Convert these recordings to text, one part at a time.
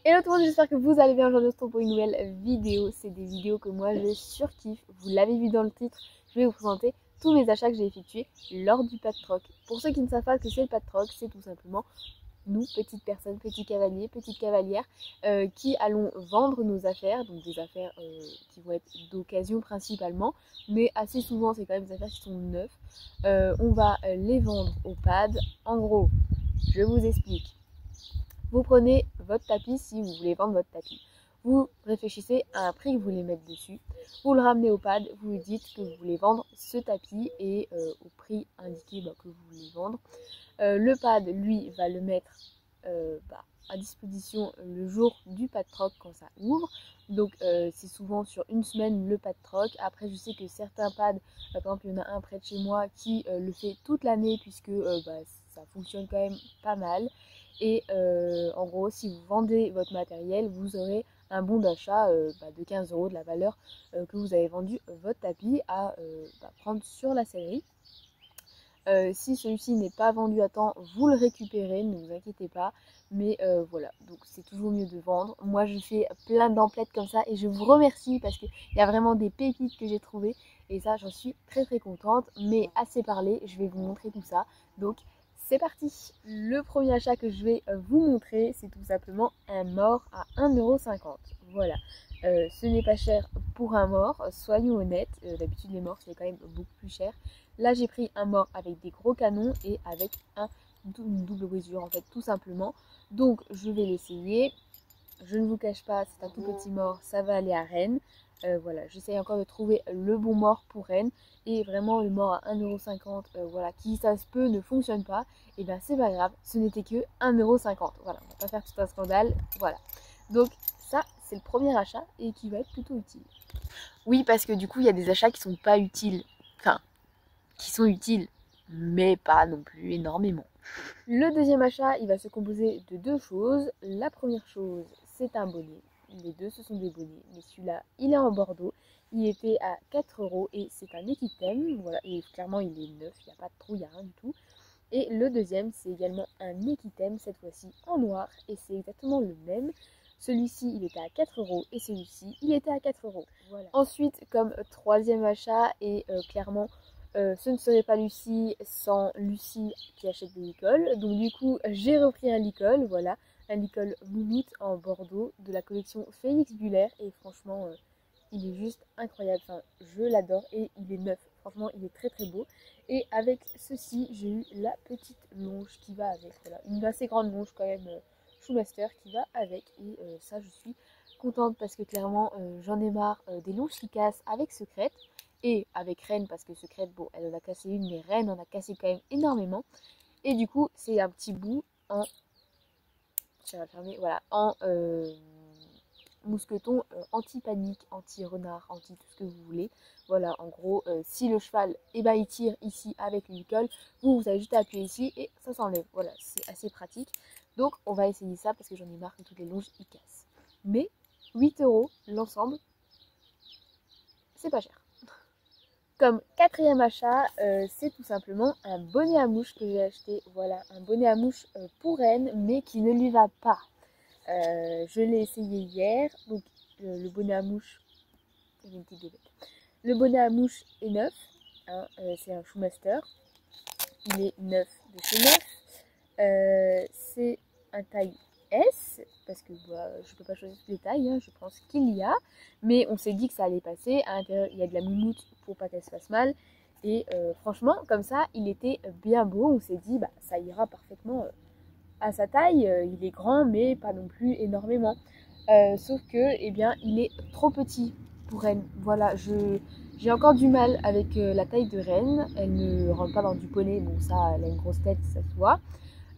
Hello tout le monde, j'espère que vous allez bien. Aujourd'hui on se retrouve pour une nouvelle vidéo. C'est des vidéos que moi je surkiffe. Vous l'avez vu dans le titre, je vais vous présenter tous mes achats que j'ai effectués lors du Pas de Troc. Pour ceux qui ne savent pas ce que c'est le Pas de Troc, c'est tout simplement nous, petites personnes, petits cavaliers, petites cavalières, qui allons vendre nos affaires, donc des affaires qui vont être d'occasion principalement, mais assez souvent c'est quand même des affaires qui sont neuves. On va les vendre au pad. En gros, je vous explique. Vous prenez votre tapis si vous voulez vendre votre tapis. Vous réfléchissez à un prix que vous voulez mettre dessus. Vous le ramenez au pad, vous lui dites que vous voulez vendre ce tapis et au prix indiqué que vous voulez vendre. Le pad, lui, va le mettre à disposition le jour du Pas de Troc quand ça ouvre. Donc c'est souvent sur une semaine le Pas de Troc. Après je sais que certains pads, par exemple il y en a un près de chez moi qui le fait toute l'année puisque ça fonctionne quand même pas mal. Et en gros si vous vendez votre matériel, vous aurez un bon d'achat de 15 € de la valeur que vous avez vendu votre tapis à prendre sur la sellerie. Si celui-ci n'est pas vendu à temps, vous le récupérez, ne vous inquiétez pas. Mais voilà, donc c'est toujours mieux de vendre. Moi je fais plein d'emplettes comme ça et je vous remercie parce qu'il y a vraiment des pépites que j'ai trouvées. Et ça j'en suis très très contente. Mais assez parlé, je vais vous montrer tout ça. Donc c'est parti. Le premier achat que je vais vous montrer, c'est tout simplement un mort à 1,50 €. Voilà. Ce n'est pas cher pour un mort, soyons honnêtes. D'habitude les morts c'est quand même beaucoup plus cher. Là j'ai pris un mort avec des gros canons et avec une double brisure en fait tout simplement. Donc je vais l'essayer. Je ne vous cache pas, c'est un tout petit mort, ça va aller à Rennes. Voilà, j'essaye encore de trouver le bon mort pour Rennes. Et vraiment le mort à 1,50 €, voilà, qui ça se peut ne fonctionne pas, et bien c'est pas grave, ce n'était que 1,50 €. Voilà, on va pas faire tout un scandale. Voilà. Donc ça c'est le premier achat et qui va être plutôt utile. Oui, parce que du coup il y a des achats qui sont pas utiles. Enfin, qui sont utiles, mais pas non plus énormément. Le deuxième achat, il va se composer de deux choses. La première chose, c'est un bonnet. Les deux, ce sont des bonnets. Mais celui-là, il est en Bordeaux. Il était à 4 € et c'est un Equitem. Voilà, et clairement, il est neuf. Il n'y a pas de trou, il n'y a rien du tout. Et le deuxième, c'est également un Equitem, cette fois-ci en noir. Et c'est exactement le même. Celui-ci, il était à 4 € et celui-ci, il était à 4 €. Voilà. Ensuite, comme troisième achat, et clairement, ce ne serait pas Lucie sans Lucie qui achète des licoles. Donc du coup, j'ai repris un licol, voilà, un licol Moumoute en Bordeaux de la collection Félix Buller. Et franchement, il est juste incroyable. Enfin, je l'adore et il est neuf. Franchement, il est très très beau. Et avec ceci, j'ai eu la petite longe qui va avec. Voilà, une assez grande longe quand même, Shoemaster qui va avec. Et ça, je suis contente parce que clairement, j'en ai marre des longes qui cassent avec Secrète. Et avec Rennes, parce que Secrète, bon, elle en a cassé une, mais Rennes en a cassé quand même énormément. Et du coup, c'est un petit bout en... Je vais fermer, voilà, en mousqueton anti-panique, anti-renard, anti tout ce que vous voulez. Voilà, en gros, si le cheval, il tire ici avec l'école, vous avez juste à appuyer ici et ça s'enlève. Voilà, c'est assez pratique. Donc, on va essayer ça parce que j'en ai marre que toutes les longes, ils cassent. Mais 8 € l'ensemble, c'est pas cher. Comme quatrième achat, c'est tout simplement un bonnet à mouche que j'ai acheté. Voilà, un bonnet à mouche pour Rennes, mais qui ne lui va pas. Je l'ai essayé hier. Donc, le bonnet à mouche, j'ai une petite bébête. Le bonnet à mouche est neuf. Hein, c'est un Shoemaster. Il est neuf de chez neuf. C'est un taille S, parce que je ne peux pas choisir toutes les tailles, hein, je pense qu'il y a. Mais on s'est dit que ça allait passer. À l'intérieur, il y a de la moumoute pour pas qu'elle se fasse mal. Et franchement, comme ça, il était bien beau. On s'est dit, ça ira parfaitement à sa taille. Il est grand, mais pas non plus énormément. Sauf que, eh bien, il est trop petit pour Rennes. Voilà, j'ai encore du mal avec la taille de Rennes. Elle ne rentre pas dans du poney. Bon, ça, elle a une grosse tête, ça se voit.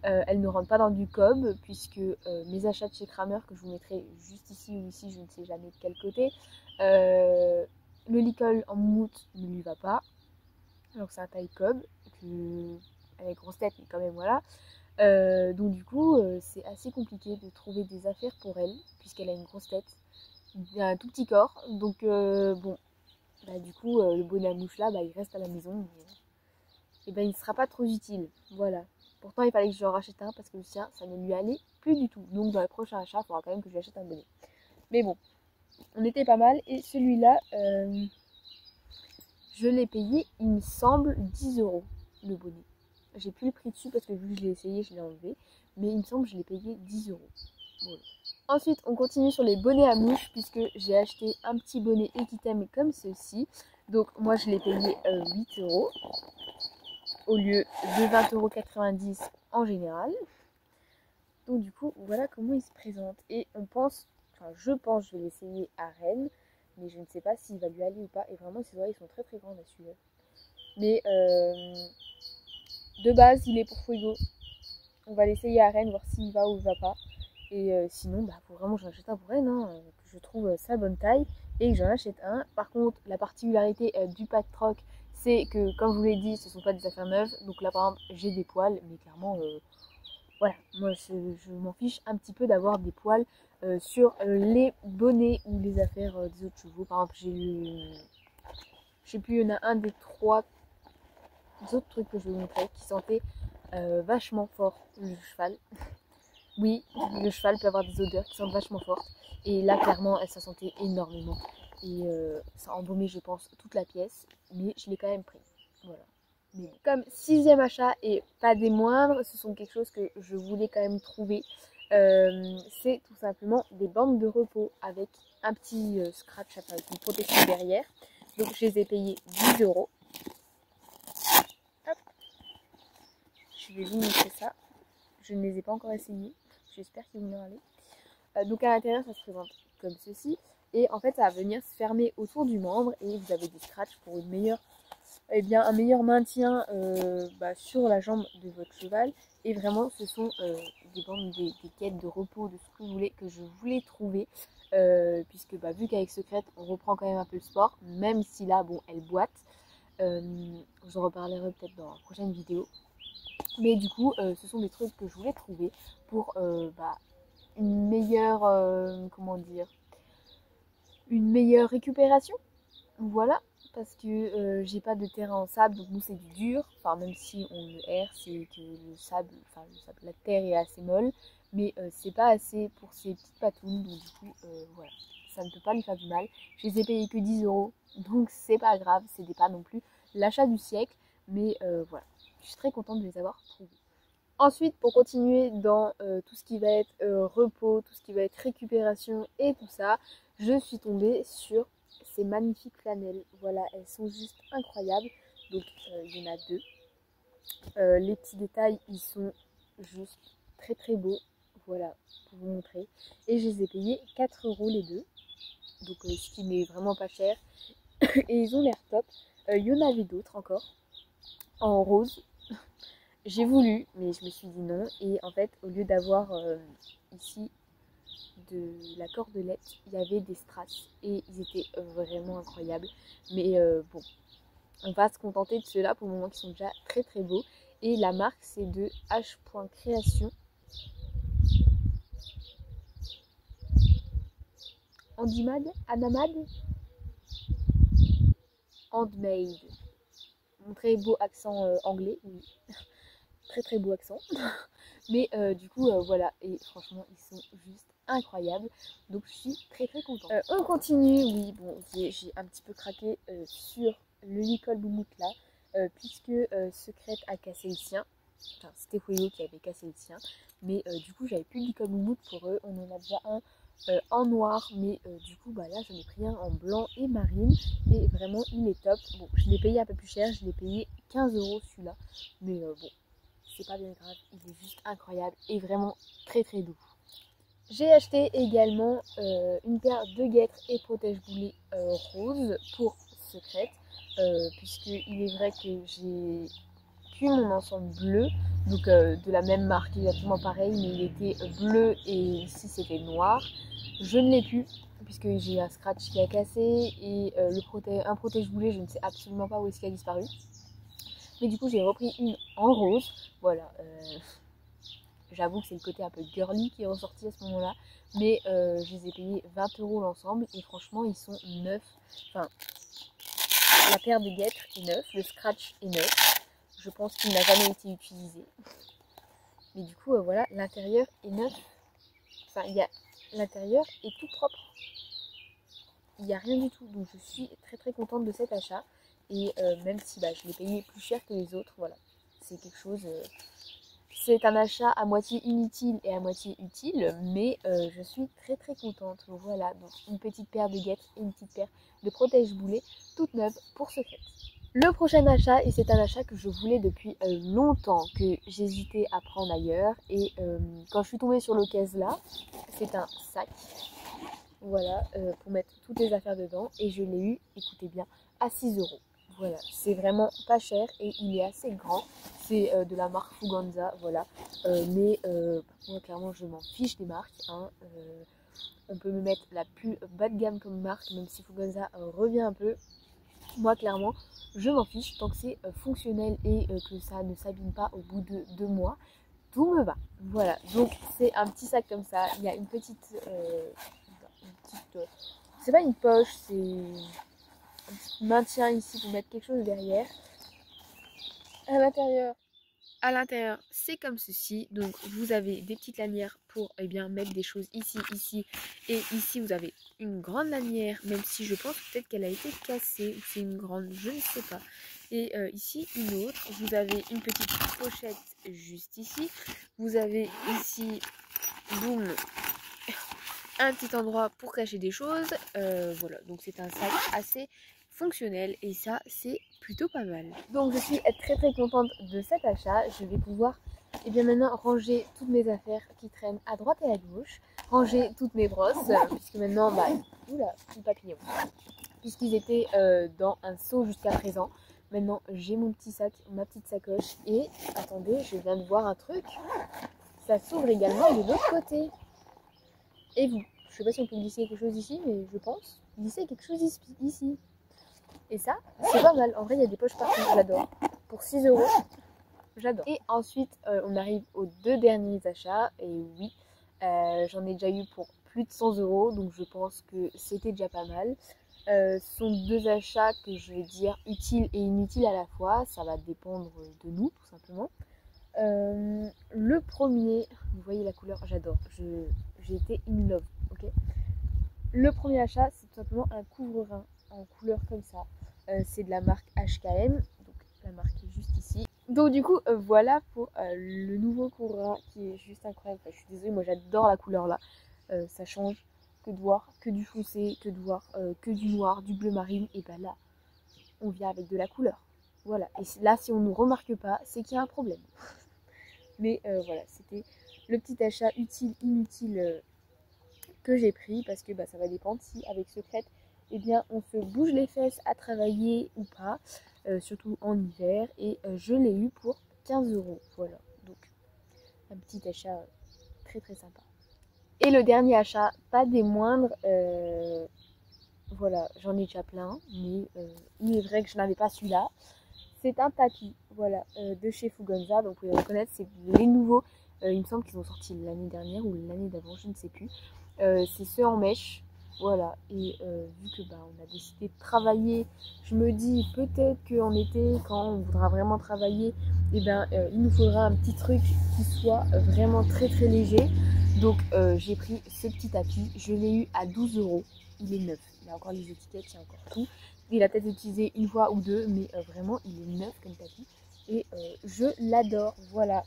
Elle ne rentre pas dans du cob, puisque mes achats de chez Kramer, que je vous mettrai juste ici ou ici, je ne sais jamais de quel côté, le licol en moumoute ne lui va pas. Donc c'est un taille cob, elle a une grosse tête, mais quand même voilà. Donc du coup, c'est assez compliqué de trouver des affaires pour elle, puisqu'elle a une grosse tête, un tout petit corps. Donc bon, du coup, le bonnet à mouche là, il reste à la maison. Et il ne sera pas trop utile. Voilà. Pourtant, il fallait que je en rachète un parce que le sien, ça ne lui allait plus du tout. Donc dans les prochains achats, il faudra quand même que j'achète un bonnet. Mais bon, on était pas mal. Et celui-là, je l'ai payé, il me semble, 10 € le bonnet. J'ai plus le prix dessus parce que vu que je l'ai essayé, je l'ai enlevé. Mais il me semble que je l'ai payé 10 €. Voilà. Ensuite, on continue sur les bonnets à mouches puisque j'ai acheté un petit bonnet Equitem comme ceci. Donc moi, je l'ai payé 8 € au lieu de 20,90 € en général. Donc du coup, voilà comment il se présente. Et on pense, enfin je pense, je vais l'essayer à Rennes. Mais je ne sais pas s'il va lui aller ou pas. Et vraiment, ses oreilles sont très très grandes à celui-là. Mais de base, il est pour Fuego. On va l'essayer à Rennes, voir s'il va ou il va pas. Et sinon, bah, faut vraiment que j'en achète un pour Rennes, hein, que je trouve sa bonne taille et que j'en achète un. Par contre, la particularité du Pat Troc, c'est que, comme je vous l'ai dit, ce ne sont pas des affaires neuves. Donc là, par exemple, j'ai des poils, mais clairement, voilà, moi, je m'en fiche un petit peu d'avoir des poils sur les bonnets ou les affaires des autres chevaux. Par exemple, j'ai eu, je sais plus, il y en a un des 3 autres trucs que je vais vous montrer qui sentait vachement fort le cheval. Oui, le cheval peut avoir des odeurs qui sentent vachement fortes. Et là, clairement, ça sentait énormément. Et ça a embaumé, je pense, toute la pièce. Mais je l'ai quand même pris. Voilà. Mais comme 6e achat et pas des moindres, ce sont quelque chose que je voulais quand même trouver. C'est tout simplement des bandes de repos avec un petit scratch, avec une protection derrière. Donc je les ai payées 10 €. Hop. Je vais vous montrer ça. Je ne les ai pas encore essayés. J'espère qu'ils vont bien aller. Donc à l'intérieur, ça se présente comme ceci. Et en fait, ça va venir se fermer autour du membre. Et vous avez des scratchs pour une meilleure, un meilleur maintien sur la jambe de votre cheval. Et vraiment, ce sont des bandes, des quêtes de repos, de ce que vous voulez, que je voulais trouver. Puisque vu qu'avec Secrète, on reprend quand même un peu le sport. Même si là, bon, elle boite. Je en reparlerai peut-être dans la prochaine vidéo. Mais du coup, ce sont des trucs que je voulais trouver pour une meilleure, une meilleure récupération. Voilà, parce que j'ai pas de terrain en sable, donc nous c'est du dur. Enfin, même si on le erre, c'est que le sable, la terre est assez molle, mais c'est pas assez pour ces petites patounes, donc du coup, voilà, ça ne peut pas lui faire du mal. Je les ai payés que 10 €, donc c'est pas grave, c'était pas non plus l'achat du siècle, mais voilà, je suis très contente de les avoir trouvés. Ensuite, pour continuer dans tout ce qui va être repos, tout ce qui va être récupération et tout ça, je suis tombée sur ces magnifiques flanelles. Voilà, elles sont juste incroyables. Donc, il y en a 2. Les petits détails, ils sont juste très très beaux. Voilà, pour vous montrer. Et je les ai payés 4 € les 2. Donc, ce qui n'est vraiment pas cher. Et ils ont l'air top. Il y en avait d'autres encore, en rose. J'ai voulu, mais je me suis dit non. Et en fait, au lieu d'avoir ici de la cordelette, il y avait des strass. Et ils étaient vraiment incroyables. Mais bon, on va se contenter de ceux-là pour le moment qui sont déjà très très beaux. Et la marque, c'est de H. Création. Handmade, Handmade. Mon très beau accent anglais, oui. Très très beau accent. Mais du coup, voilà. Et franchement, ils sont juste incroyables. Donc, je suis très très contente. On continue. Oui, bon, j'ai un petit peu craqué sur le Nicole Boumout là. Puisque Secrète a cassé le sien. Enfin, c'était Fuego qui avait cassé le sien. Mais du coup, j'avais plus de Nicole Boumout pour eux. On en a déjà un en noir. Mais du coup, là, j'en ai pris un en blanc et marine. Et vraiment, il est top. Bon, je l'ai payé un peu plus cher. Je l'ai payé 15 € celui-là. Mais bon, c'est pas bien grave, il est juste incroyable et vraiment très très doux. J'ai acheté également une paire de guêtres et protège-boulets roses pour Secrète, puisqu'il est vrai que j'ai plus mon ensemble bleu, donc de la même marque, exactement pareil, mais il était bleu et ici c'était noir. Je ne l'ai plus, puisque j'ai un scratch qui a cassé et un protège-boulet, je ne sais absolument pas où est-ce qu'il a disparu. Mais du coup, j'ai repris une en rose. Voilà. J'avoue que c'est le côté un peu girly qui est ressorti à ce moment-là. Mais je les ai payés 20 € l'ensemble. Et franchement, ils sont neufs. Enfin, la paire de guêtres est neuve. Le scratch est neuf. Je pense qu'il n'a jamais été utilisé. Mais du coup, voilà, l'intérieur est neuf. Enfin, l'intérieur est tout propre. Il n'y a rien du tout. Donc je suis très très contente de cet achat. Et même si je l'ai payé plus cher que les autres, voilà. C'est quelque chose... c'est un achat à moitié inutile et à moitié utile, mais je suis très très contente. Voilà, donc une petite paire de guêtres et une petite paire de protège-boulets, toutes neuves pour ce fête. Le prochain achat, et c'est un achat que je voulais depuis longtemps, que j'hésitais à prendre ailleurs, et quand je suis tombée sur l'occasion là, c'est un sac, voilà, pour mettre toutes les affaires dedans, et je l'ai eu, écoutez bien, à 6 €. Voilà, c'est vraiment pas cher et il est assez grand. C'est de la marque Fuganza, voilà. Mais moi, clairement, je m'en fiche des marques. Hein. On peut me mettre la plus bas de gamme comme marque, même si Fuganza revient un peu. Moi, clairement, je m'en fiche. Tant que c'est fonctionnel et que ça ne s'abîme pas au bout de 2 mois, tout me va. Voilà, donc c'est un petit sac comme ça. Il y a une petite c'est pas une poche, c'est un petit maintien ici pour mettre quelque chose derrière. À l'intérieur, c'est comme ceci. Donc vous avez des petites lanières pour mettre des choses ici. Et ici vous avez une grande lanière, même si je pense peut-être qu'elle a été cassée ou c'est une grande, je ne sais pas. Et ici une autre. Vous avez une petite pochette juste ici. Vous avez ici, boum, un petit endroit pour cacher des choses. Voilà, donc c'est un sac assez fonctionnel et ça c'est plutôt pas mal. Donc je suis très très contente de cet achat. Je vais pouvoir maintenant ranger toutes mes affaires qui traînent à droite et à gauche, ranger toutes mes brosses, puisque maintenant oula, petit papillon, puisqu'ils étaient dans un seau jusqu'à présent. Maintenant j'ai mon petit sac, ma petite sacoche, et attendez, je viens de voir un truc, ça s'ouvre également de l'autre côté. Et vous, je sais pas si on peut glisser quelque chose ici, mais je pense glisser quelque chose ici. Et ça, c'est pas mal. En vrai, il y a des poches partout, j'adore. Pour 6 €, j'adore. Et ensuite, on arrive aux deux derniers achats. Et oui, j'en ai déjà eu pour plus de 100 €, donc je pense que c'était déjà pas mal. Ce sont deux achats que je vais dire utiles et inutiles à la fois. Ça va dépendre de nous, tout simplement. Le premier, vous voyez la couleur, j'adore. J'ai été in love, ok. Le premier achat, c'est tout simplement un couvre-rein en couleur comme ça. C'est de la marque HKM, donc la marque est juste ici. Donc du coup, voilà pour le nouveau couvre-rein qui est juste incroyable. Enfin, je suis désolée, moi j'adore la couleur là. Ça change que de voir que du foncé, que de voir que du noir, du bleu marine. Et ben là, on vient avec de la couleur. Voilà. Et là, si on ne remarque pas, c'est qu'il y a un problème. Mais voilà, c'était le petit achat utile, inutile que j'ai pris parce que ça va dépendre si avec Secrète, on se bouge les fesses à travailler ou pas, surtout en hiver. Et je l'ai eu pour 15 €. Voilà, donc un petit achat très très sympa. Et le dernier achat, pas des moindres, voilà, j'en ai déjà plein, mais il est vrai que je n'avais pas celui-là. C'est un tapis, voilà, de chez Fuganza. Donc vous pouvez reconnaître, c'est les nouveaux. Il me semble qu'ils ont sorti l'année dernière ou l'année d'avant, je ne sais plus. C'est ceux en mèche, voilà. Et vu que on a décidé de travailler, je me dis peut-être qu'en été, quand on voudra vraiment travailler, il nous faudra un petit truc qui soit vraiment très très léger. Donc j'ai pris ce petit tapis, je l'ai eu à 12 €. Il est neuf, il y a encore les étiquettes, il y a encore tout. Il a peut-être utilisé une fois ou deux, mais vraiment il est neuf comme tapis et je l'adore. Voilà,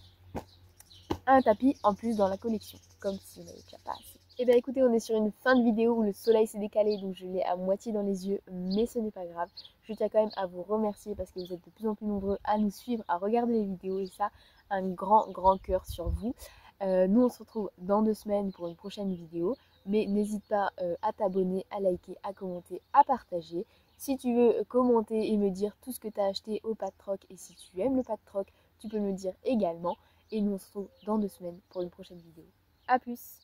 un tapis en plus dans la collection, comme si on n'avait déjà pas assez. Et bien écoutez, on est sur une fin de vidéo où le soleil s'est décalé, donc je l'ai à moitié dans les yeux, mais ce n'est pas grave. Je tiens quand même à vous remercier parce que vous êtes de plus en plus nombreux à nous suivre, à regarder les vidéos, et ça, un grand cœur sur vous. Nous on se retrouve dans 2 semaines pour une prochaine vidéo, mais n'hésite pas à t'abonner, à liker, à commenter, à partager. Si tu veux commenter et me dire tout ce que tu as acheté au Pat Troc, et si tu aimes le Pat Troc, tu peux me le dire également. Et nous on se retrouve dans 2 semaines pour une prochaine vidéo. A plus!